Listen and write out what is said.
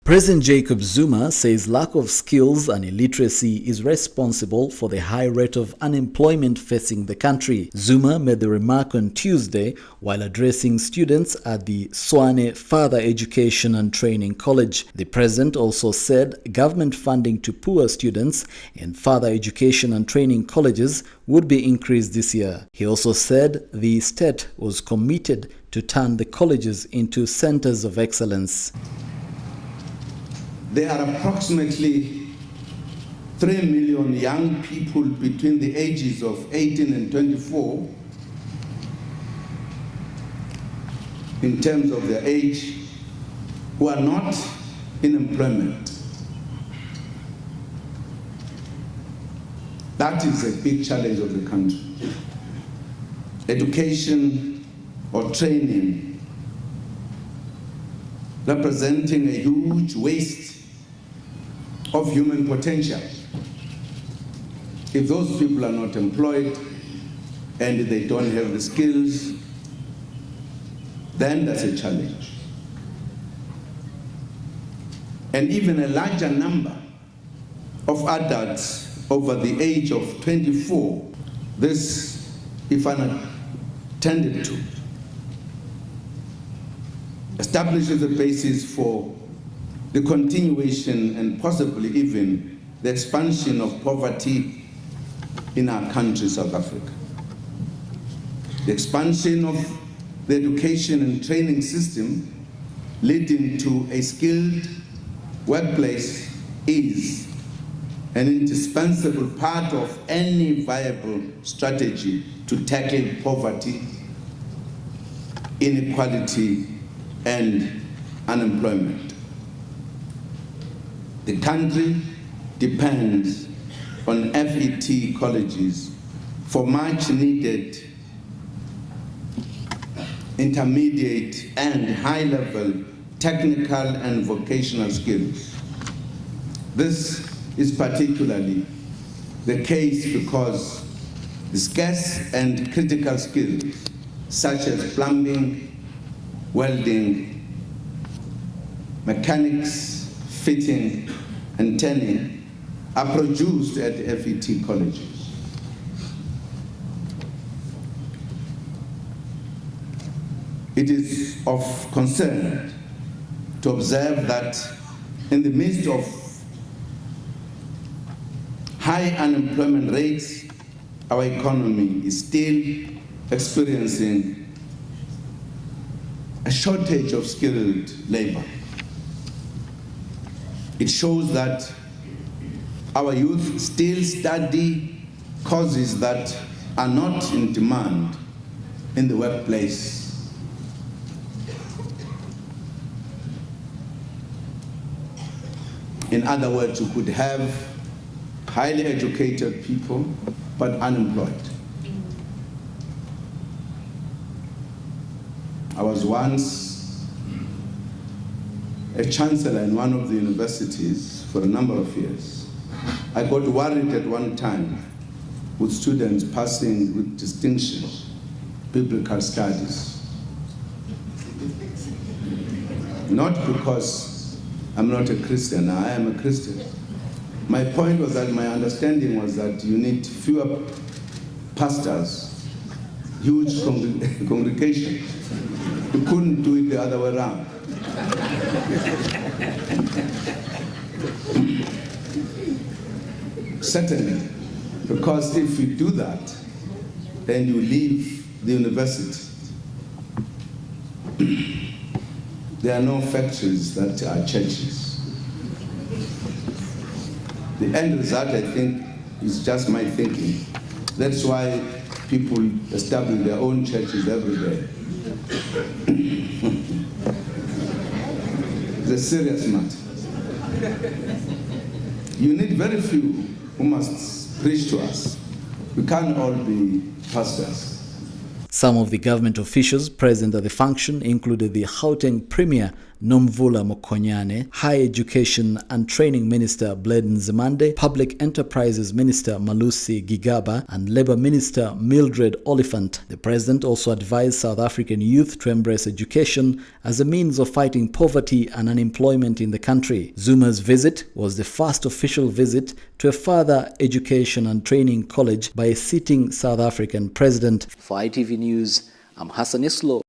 President Jacob Zuma says lack of skills and illiteracy is responsible for the high rate of unemployment facing the country. Zuma made the remark on Tuesday while addressing students at the Tshwane Further Education and Training College. The president also said government funding to poor students in further education and training colleges would be increased this year. He also said the state was committed to turn the colleges into centers of excellence. There are approximately 3 million young people between the ages of 18 and 24 in terms of their age who are not in employment. That is a big challenge of the country. Education or training representing a huge waste of human potential. If those people are not employed and they don't have the skills, then that's a challenge. And even a larger number of adults over the age of 24, this, if unattended to, establishes the basis for the continuation and possibly even the expansion of poverty in our country, South Africa. The expansion of the education and training system leading to a skilled workplace is an indispensable part of any viable strategy to tackle poverty, inequality, and unemployment. The country depends on FET colleges for much needed intermediate and high-level technical and vocational skills. This is particularly the case because the scarce and critical skills such as plumbing, welding, mechanics, fitting, and turning are produced at FET colleges. It is of concern to observe that in the midst of high unemployment rates, our economy is still experiencing a shortage of skilled labor. It shows that our youth still study courses that are not in demand in the workplace. In other words, you could have highly educated people but unemployed. I was once a chancellor in one of the universities for a number of years. I got worried at one time with students passing with distinction biblical studies. Not because I'm not a Christian, I am a Christian. My point was that my understanding was that you need fewer pastors, huge congregation. You couldn't do it the other way around. Certainly, because if you do that, then you leave the university. There are no factories that are churches. The end result, I think, is just my thinking. That's why people establish their own churches every day. It's a serious matter. You need very few who must preach to us. We can't all be pastors. Some of the government officials present at the function included the Gauteng Premier Nomvula Mokonyane, Higher Education and Training Minister Blade Nzimande, Public Enterprises Minister Malusi Gigaba, and Labour Minister Mildred Oliphant. The president also advised South African youth to embrace education as a means of fighting poverty and unemployment in the country. Zuma's visit was the first official visit to a further education and training college by a sitting South African president. For ITV News, I'm Hassan Islo.